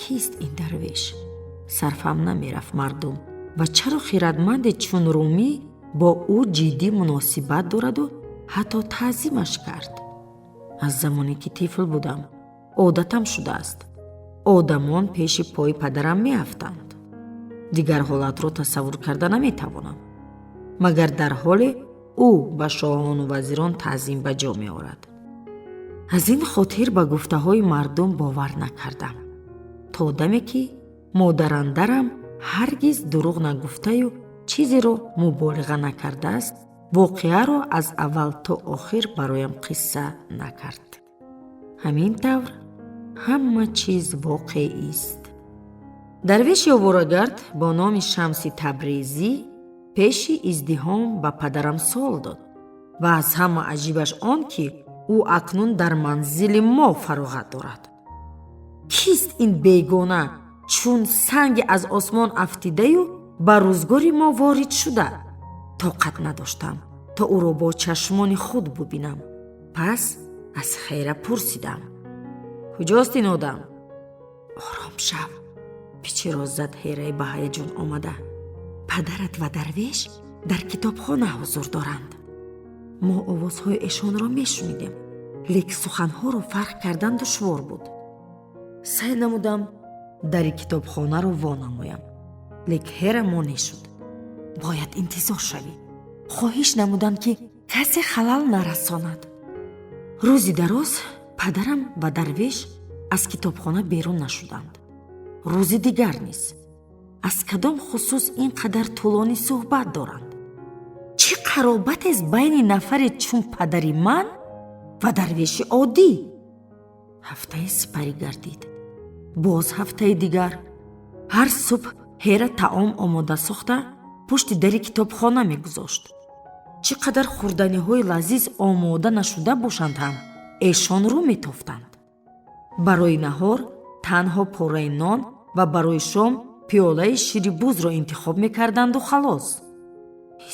кист ин дарвеш? сарфам намерафт мардум ва чаро хиратманде чун Румӣ бо ӯ ҷиддӣ муносибат дораду ҳатто таъзимаш кард. аз замоне ки тифл будам одатам шудааст. одамон пеши пои падарам меафтанд. дигар ҳолатро тасаввур карда наметавонам, магар дар ҳоле ӯ ба шоҳону вазирон таъзим ба ҷо меорад. аз ин хотир ба гуфтаҳои мардум бовар накардам, то даме ки модарандарам ҳаргиз дурӯғ нагуфтаю чизеро муболиға накардааст, воқеаро аз аввал то охир бароям қисса накард. ҳамин тавр ҳама чиз воқеист. дарвеши оворагард бо номи Шамси Табрезӣ пеши издиҳом ба падарам суол дод ва аз ҳама аҷибаш он ки ӯ акнун дар манзили мо фароғат дорад. кист ин бегона чун санге аз осмон афтидаю ба рӯзгори мо ворид шуда? тоқат надоштам то ӯро бо чашмони худ бубинам. пас аз хайра пурсидам: куҷост ин одам? ором шав, пичиро зад ҳераи ба ҳаяҷон омада. падарат ва дарвеш дар китобхона ҳузур доранд. мо овозҳои эшонро мешунидем, лек суханҳоро фарқ кардан душвор буд. сай намудам дари китобхонаро вонамоям, лек ҳера мо нешуд. бояд интизор шавӣ. хоҳиш намудам ки касе халал нарасонад. рӯзи дароз падарам ва дарвеш аз китобхона берун нашуданд. рӯзи дигар низ аз кадом хусус ин қадар тӯлонӣ суҳбат доранд? чӣ қаробатест байни нафаре чун падари ман ва дарвеши оддӣ? ҳафтаи сипарӣ гардид. боз ҳафтаи дигар. ҳар субҳ ҳера таом омода сохта пушти дари китобхона мегузошт. чӣ қадар хӯрданиҳои лазиз омода нашуда бошанд ҳам эшон рӯ метофтанд. барои наҳор танҳо пораи нон ва барои шом пиёлаи шири бузро интихоб мекарданду халос.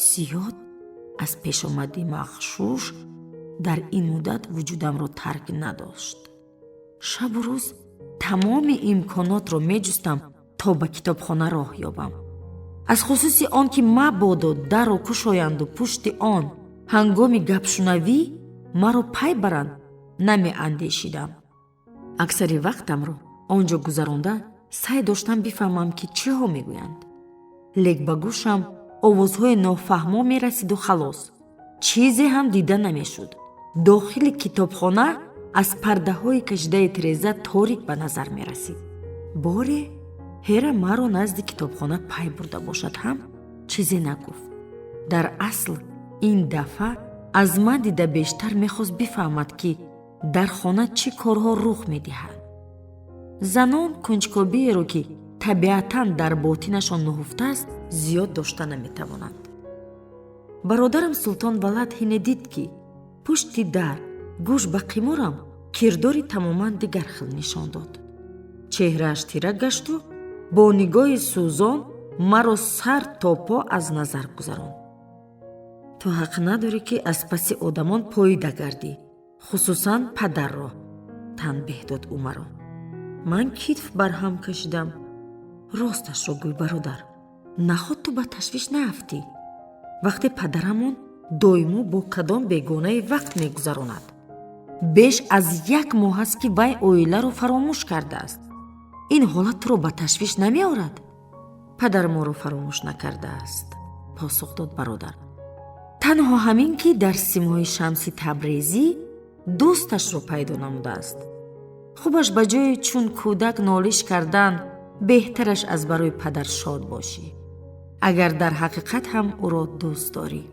зиёд аз пешомади мағшуш дар ин муддат вуҷудамро тарк надошт. шабу рӯз тамоми имконотро меҷустам то ба китобхона роҳ ёбам. аз хусуси он ки мабодо даро кушоянду пушти он ҳангоми гапшунавӣ маро пай баранд намеандешидам. аксари вақтамро он ҷо гузаронда сай доштам бифаҳмам ки чиҳо мегӯянд. лек ба гӯшам овозҳои нофаҳмо мерасиду халос. чизе ҳам дида намешуд. дохили китобхона аз пардаҳои кашидаи тиреза торик ба назар мерасид. боре ҳера маро назди китобхона пай бурда бошад ҳам чизе нагуфт. дар асл ин дафъа аз ман дида бештар мехост бифаҳмад ки дар хона чӣ корҳо рух медиҳад. занон кунҷкобиеро ки табиатан дар ботинашон нуҳуфтааст зиёд дошта наметавонанд. бародарам Султон Валад ҳине дид ки пушти дар гӯш ба қиморам кирдори тамоман дигар хел нишон дод. чеҳрааш тирак гашту бо нигоҳи сӯзон маро сар то по аз назар гузаронд. ту ҳақ надорӣ ки аз паси одамон поида гардӣ, хусусан падарро, танбеҳ дод ӯ маро. ман китф барҳам кашидам. росташро гӯй бародар, наход ту ба ташвиш наафтӣ, вақте падарамон доимо бо кадом бегонае вақт мегузаронад. беш аз 1 моҳ аст ки вай оиларо фаромӯш кардааст. ин ҳолат туро ба ташвиш намеорад? падар моро фаромӯш накардааст, посух дод бародар. танҳо ҳамин ки дар симои Шамси Табрезӣ дӯсташро пайдо намудааст. хубаш ба ҷои чун кӯдак нолиш кардан, беҳтараш аз барои падар шод бошӣ, агар дар ҳақиқат ҳам ӯро дӯст дорӣ.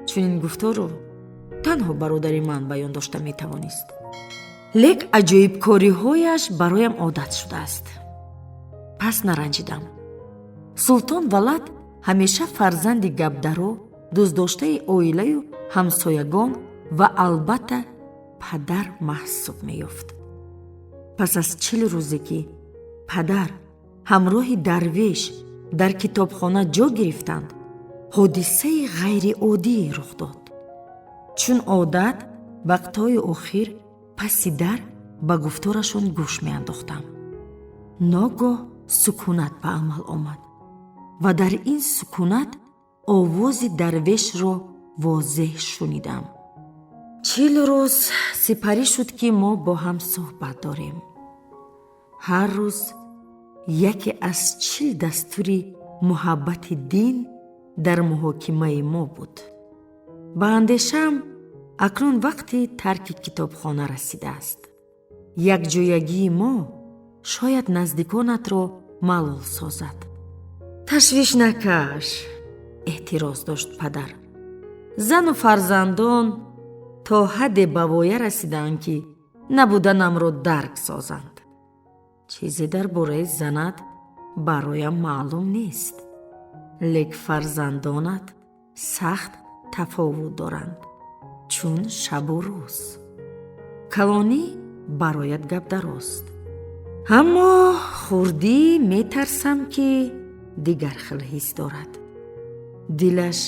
чунин гуфторро танҳо бародари ман баён дошта метавонист. лек аҷоибкориҳояш бароям одат шудааст. пас наранҷидам. султон Валад ҳамеша фарзанди гапдаро, дӯстдоштаи оилаю ҳамсоягон ва албатта падар маҳсуб меёфт. пас аз 40 рӯзе ки падар ҳамроҳи дарвеш дар китобхона ҷо гирифтанд, ҳодисаи ғайриоддие рух дод. чун одат вақтҳои охир паси дар ба гуфторашон гӯш меандохтам. ногоҳ сукунат ба амал омад ва дар ин сукунат овози дарвешро возеҳ шунидам. 40 рӯз сипарӣ шуд ки мо бо ҳам суҳбат дорем. ҳар рӯз яке аз 40 дастури муҳаббати дин дар муҳокимаи мо буд. ба андешаам акнун вақти тарки китобхона расидааст. якҷоягии мо шояд наздиконатро малол созад. ташвиш накаш, эҳтироз дошт падар. зану фарзандон то ҳадде ба воя расиданд ки набуданамро дарк созанд. чизе дар бораи занат бароям маълум нест, лек фарзандонат сахт тафовут доранд, чун шабу рӯз. калонӣ бароят гап дарост. аммо хурдӣ метарсам ки дигар хел ҳис дорад. дилаш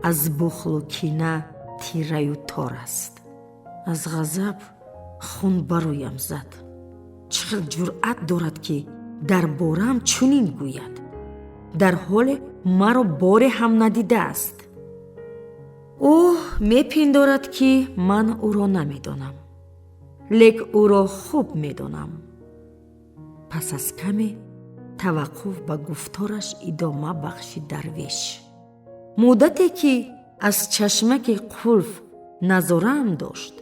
аз бухлу кина тирраю тор аст. аз ғазаб хун бароям зад. чӣ хел ҷуръат дорад ки дар борам чунин гӯяд, дар ҳоле маро боре ҳам надидааст. ӯ мепиндорад ки ман ӯро намедонам, лек ӯро хуб медонам. пас аз каме таваққуф ба гуфтораш идома бахшид дарвеш. муддате ки аз чашмаки қулф назораам дошт,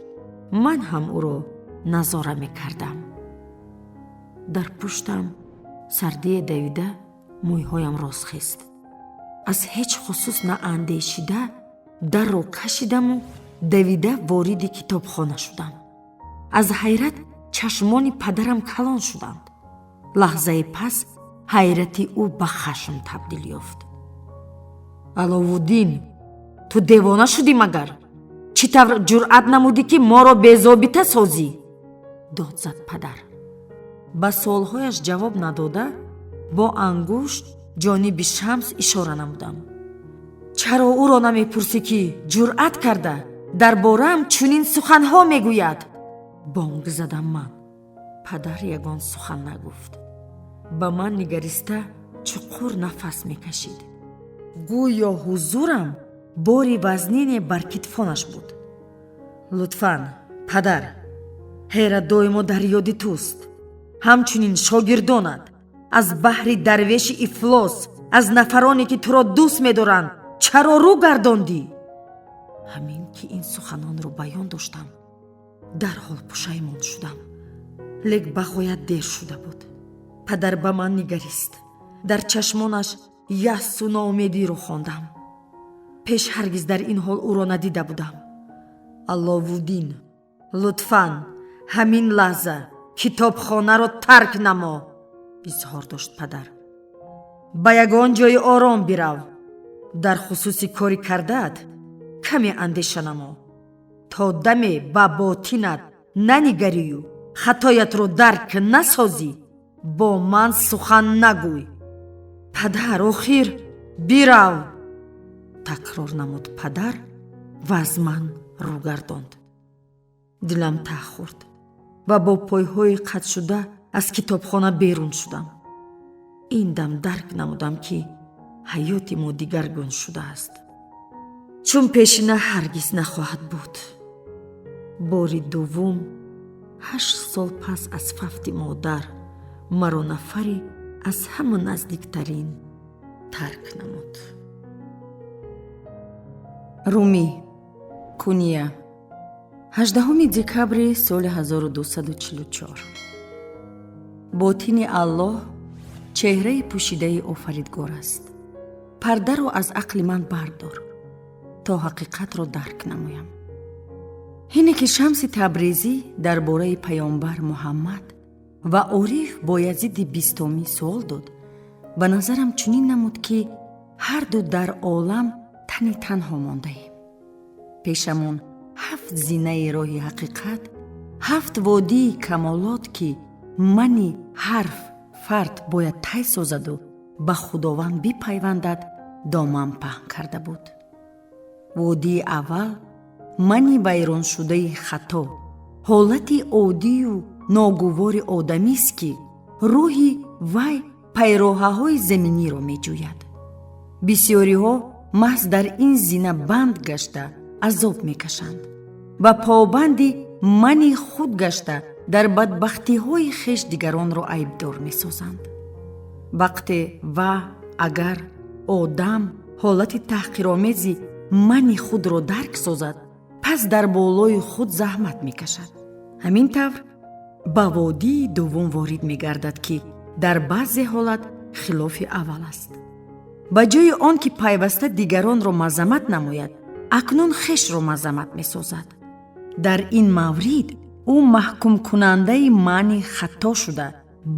ман ҳам ӯро назора мекардам. дар пуштам сардие давида мӯйҳоям ростхест. аз ҳеҷ хусус наандешида дарро кашидаму давида вориди китобхона шудам. аз ҳайрат чашмони падарам калон шуданд. лаҳзаи пас ҳайрати ӯ ба хашм табдил ёфт. аловуддин, ту девона шудӣ магар? чӣ тавр ҷуръат намудӣ ки моро безобита созӣ? дод зад падар. ба суолҳояш ҷавоб надода бо ангушт ҷониби Шамс ишора намудам. чаро ӯро намепурсӣ ки ҷуръат карда дар бораам чунин суханҳо мегӯяд? бонг задам ман. падар ягон сухан нагуфт. ба ман нигариста чуқур нафас мекашид. гӯё ҳузурам бори вазнине бар китфонаш буд. лутфан, падар, ҳера доимо дар ёди туст. ҳамчунин шогирдонат аз баҳри дарвеши ифлос, аз нафароне ки туро дӯст медоранд, чаро рӯ гардондӣ? ҳамин ки ин суханонро баён доштам, дарҳол пушаймон шудам, лек бағоят дер шуда буд. падар ба ман нигарист. дар чашмонаш яъсу ноумедиро хондам. пеш ҳаргиз дар ин ҳол ӯро надида будам. аловуддин, лутфан, ҳамин лаҳза китобхонаро тарк намо, изҳор дошт падар. ба ягон ҷои ором бирав. дар хусуси кори кардаат каме андеша намо, то даме ба ботинат нанигарию хатоятро дарк насозӣ, бо ман сухан нагӯй. падар, охир бирав, такрор намуд падар ва аз ман рӯ гардонд. дилам тах хӯрд ва бо пойҳои қатшуда аз китобхона берун шудам. ин дам дарк намудам ки ҳаёти мо дигаргун шудааст, чун пешина ҳаргиз нахоҳад буд. бори дуввум 8 сол пас аз фафти модар маро нафаре аз ҳама наздиктарин тарк намуд. Румӣ. Куния. 18 декабри соли 1244. ботини Аллоҳ чеҳраи пӯшидаи офаридгор аст. пардаро аз ақли ман бардор, то ҳақиқатро дарк намоям. ҳине ки Шамси Табризӣ дар бораи паёнбар Муҳаммад ва Ориф Боязиди бистомӣ суол дод, ба назарам чунин намуд, ки ҳар ду дар олам тани танҳо мондаем. пешамон 7 зинаи роҳи ҳақиқат, 7 водии камолот, ки мани ҳарф фард бояд тай созаду ба Худованд бипайвандад, доман паҳн карда буд. водии аввал мани вайроншудаи хато, ҳолати оддию ногувори одамист, ки рӯҳи вай пайроҳаҳои заминиро меҷӯяд. бисёриҳо маҳз дар ин зина банд гашта азоб мекашанд ва побанди мани худ гашта дар бадбахтиҳои хеш дигаронро айбдор месозанд. вақте ва агар одам ҳолати таҳқиромези мани худро дарк созад, пас дар болои худ заҳмат мекашад. ҳамин тавр ба водии дуввум ворид мегардад, ки дар баъзе ҳолат хилофи аввал аст. ба ҷои он ки пайваста дигаронро мазаммат намояд, акнун хешро мазаммат месозад. дар ин маврид ӯ маҳкумкунандаи мани хато шуда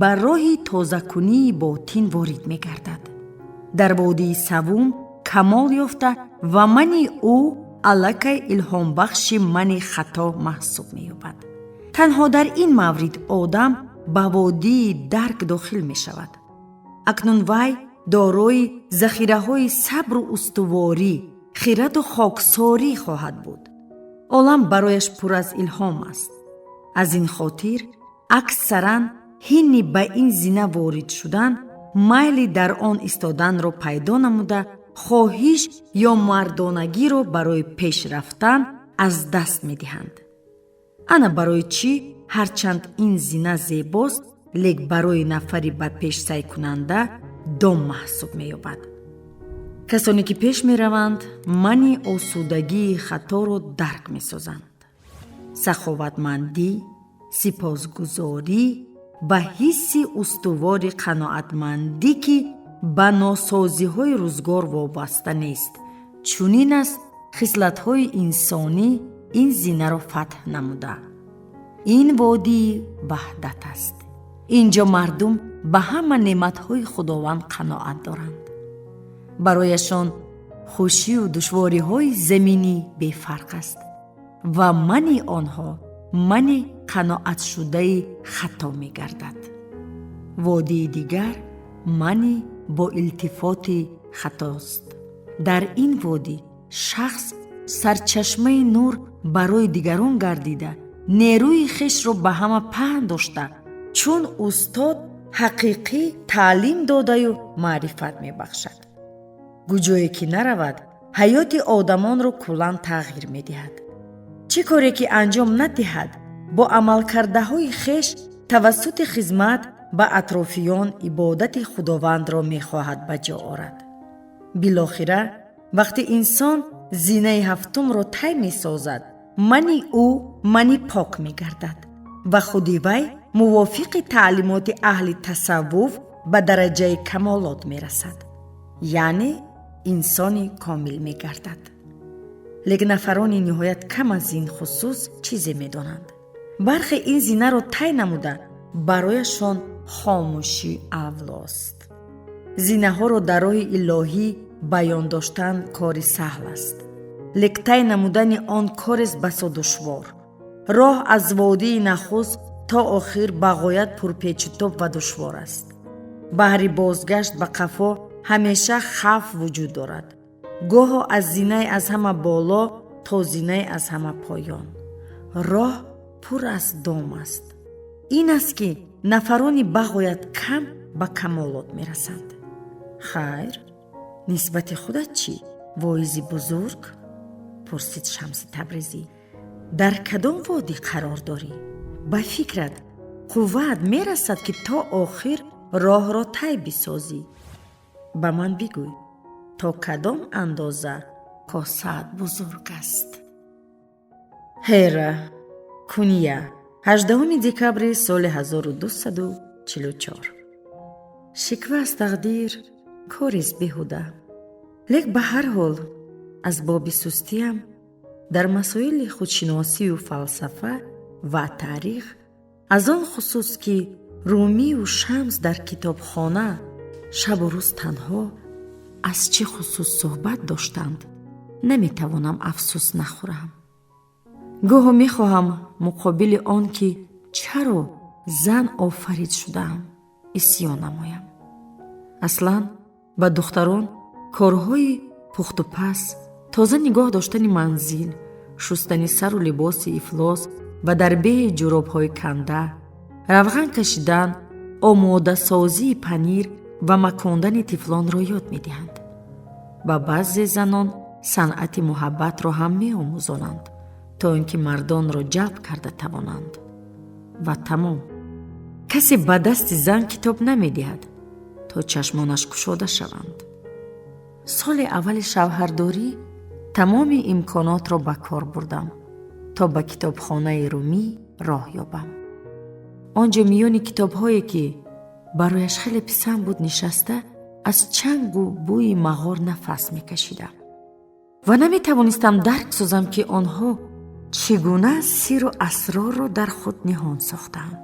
ба роҳи тозакунии ботин ворид мегардад. дар водии саввум камол ёфта ва мани ӯ аллакай илҳомбахши мани хато маҳсуб меёбад. танҳо дар ин маврид одам ба водии дарк дохил мешавад. акнун вай дорои захираҳои сабру устуворӣ, хираду хоксорӣ хоҳад буд. олам барояш пур аз илҳом аст. аз ин хотир аксаран ҳини ба ин зина ворид шудан, майли дар он истоданро пайдо намуда, хоҳиш ё мардонагиро барои пеш рафтан аз даст медиҳанд. ана барои чӣ ҳарчанд ин зина зебост, лек барои нафари бадпеш сайкунанда дом маҳсуб меёбад. касоне ки пеш мераванд, мани осудагии хаторо дарк месозанд. саховатмандӣ, сипосгузорӣ ба ҳисси устувори қаноатмандӣ, ки ба носозиҳои рӯзгор вобаста нест, чунин аст хислатҳои инсонӣ ин зинаро фатҳ намуда. ин водии ваҳдат аст. инҷо мардум ба ҳама неъматҳои Худованд қаноат доранд. барояшон хушию душвориҳои заминӣ бефарқ аст ва мани онҳо мани қаноатшудаи хато мегардад. водии дигар мани бо илтифоти хатост. дар ин водӣ шахс сарчашмаи нур барои дигарон гардида, нерӯи хешро ба ҳама паҳн дошта, чун устод ҳақиқӣ таълим додаю маърифат мебахшад. гуҷое ки наравад, ҳаёти одамонро куллан тағйир медиҳад. чӣ коре ки анҷом надиҳад, бо амалкардаҳои хеш тавассути хизмат ба атрофиён ибодати Худовандро мехоҳад ба ҷо орад. билохира вақте инсон зинаи ҳафтумро тай месозад, мани ӯ мани пок мегардад ва худи вай мувофиқи таълимоти аҳли тасаввуф ба дараҷаи камолот мерасад, яъне инсони комил мегардад. лек нафарони ниҳоят кам аз ин хусус чизе медонанд. бархе ин зинаро тай намуда, барояшон хомӯшӣ авлост. зинаҳоро дар роҳи илоҳӣ баён доштан кори саҳл аст, лек тай намудани он корест басо душвор. роҳ аз водии нахуст то охир ба ғоят пурпечутоб ва душвор аст. баҳри бозгашт ба қафо ҳамеша хавф вуҷуд дорад. гоҳо аз зинаи аз ҳама боло то зинаи аз ҳама поён. роҳ пур аз дом аст. ин аст ки нафарони бағоят кам ба камолот мерасанд. хайр, нисбати худат чӣ, воизи бузург? пурсид Шамси Табризӣ. дар кадом водӣ қарор дорӣ? ба фикрат қувват мерасад ки то охир роҳро тай бисозӣ. ба ман бигӯй, то кадом андоза косаат бузург аст. Ҳера, куния, 18 декабри соли 1244. Шиква аз тақдир корист беҳуда. лек ба ҳар ҳол аз боби сустиям дар масоили худшиносию фалсафа ва таърих, аз он хусус ки Румию Шамс дар китобхона шабу рӯз танҳо аз чӣ хусус суҳбат доштанд, наметавонам афсӯс нахӯрам. гоҳо мехоҳам муқобили он ки чаро зан офарид шудаам исьён намоям. аслан ба духтарон корҳои пухтупас, тоза нигоҳ доштани манзил, шустани сару либоси ифлос ва дарбеҳи ҷуробҳои канда, равған кашидан, омодасозии панир ва макондани тифлонро ёд медиҳанд. ба баъзе занон санъати муҳаббатро ҳам меомӯзонанд, то ин ки мардонро ҷалб карда тавонанд. ва тамом. касе ба дасти зан китоб намедиҳад, то чашмонаш кушода шаванд. соли аввали шавҳардорӣ тамоми имконотро ба кор бурдам, то ба китобхонаи Румӣ роҳ ёбам. он ҷо миёни китобҳое ки барояш хеле писанд буд нишаста, аз чангу бӯи мағор нафас мекашидам ва наметавонистам дарк созам ки онҳо чӣ гуна сиру асрорро дар худ ниҳон сохтаанд.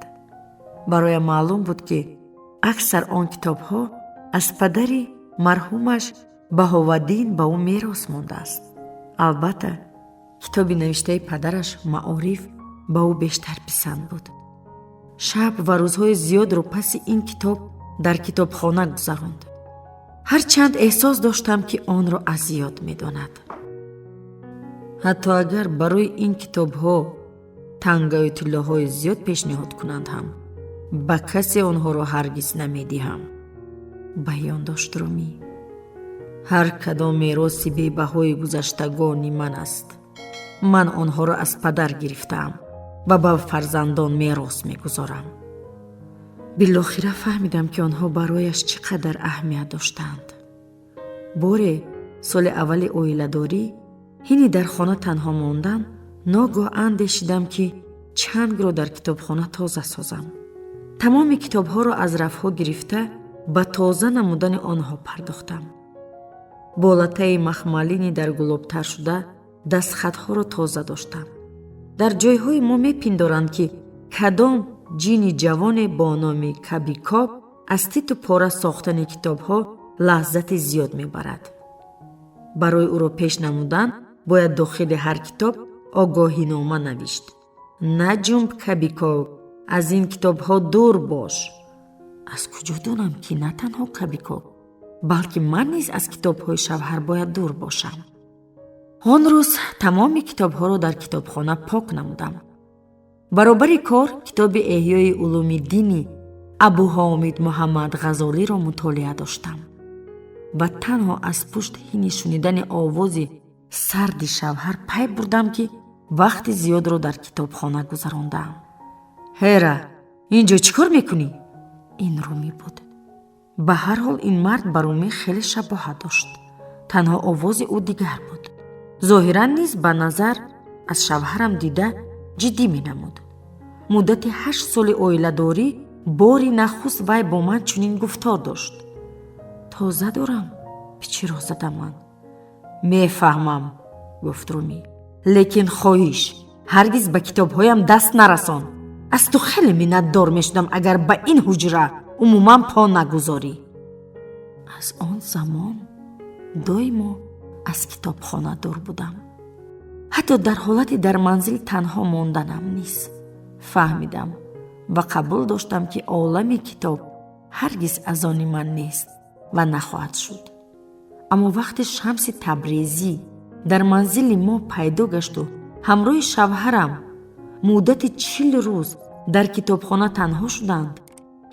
бароям маълум буд ки аксар он китобҳо аз падари марҳумаш Баҳоваддин ба ӯ мерос мондааст. албатта китоби навиштаи падараш Маориф ба ӯ бештар писанд буд. шаб ва рӯзҳои зиёдро паси ин китоб дар китобхона гузаронд. ҳарчанд эҳсос доштам ки онро аз ёд медонад. ҳатто агар барои ин китобҳо тангаю тиллоҳои зиёд пешниҳод кунанд ҳам, ба касе онҳоро ҳаргиз намедиҳам. баён дошт Румӣ. ҳар кадом мероси бебаҳои гузаштагони ман аст. ман онҳоро аз падар гирифтаам ва ба фарзандон мерос мегузорам. билохира фаҳмидам ки онҳо барояш чӣ қадар аҳамият доштаанд. боре соли аввали оиладорӣ, ҳини дар хона танҳо мондан, ногоҳ андешидам ки чангро дар китобхона тоза созам. тамоми китобҳоро аз рафҳо гирифта ба тоза намудани онҳо пардохтам. бо латтаи махмалини дар гулобтар шуда дастхатҳоро тоза доштам. дар ҷойҳои мо мепиндоранд ки кадом ҷини ҷавоне бо номи Кабикоб аз титу пора сохтани китобҳо лаззати зиёд мебарад. барои ӯро пеш намудан бояд дохили ҳар китоб огоҳинома навишт. наҷунб Кабикоб, аз ин китобҳо дур бош. аз куҷо донам ки на танҳо Кабикоб, балки ман низ аз китобҳои шавҳар бояд дур бошам. он рӯз тамоми китобҳоро дар китобхона пок намудам. баробари кор китоби Эҳёи Улумиддини Абу Ҳомид Муҳаммад Ғазолиро мутолиа доштам ва танҳо аз пушт ҳини шунидани овози сарди шавҳар пай бурдам ки вақти зиёдро дар китобхона гузарондаам. ҳера, ин ҷо чӣ кор мекунӣ? ин Румӣ буд. ба ҳар ҳол ин мард ба Румӣ хеле шабоҳат дошт. танҳо овози ӯ дигар буд. зоҳиран низ ба назар аз шавҳарам дида ҷиддӣ менамуд. муддати 8 соли оиладорӣ бори нахуст вай бо ман чунин гуфтор дошт. тоза дорам, пичиро задам ман. мефаҳмам, гуфт Румӣ. лекин хоҳиш, ҳаргиз ба китобҳоям даст нарасон. аз ту хеле миннатдор мешудам агар ба ин ҳуҷра умуман по нагузорӣ. аз он замон доимо аз китобхона дур будам. ҳатто дар ҳолати дар манзил танҳо монданам низ. фаҳмидам ва қабул доштам ки олами китоб ҳаргиз аз они ман нест ва нахоҳад шуд. аммо вақти Шамси Табрезӣ дар манзили мо пайдо гашту ҳамроҳи шавҳарам муддати 40 рӯз дар китобхона танҳо шуданд,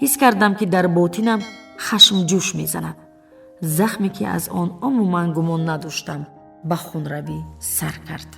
ҳис кардам ки дар ботинам хашм ҷӯш мезанад. захме ки аз он умуман гумон надоштам ба хунравӣ сар кард.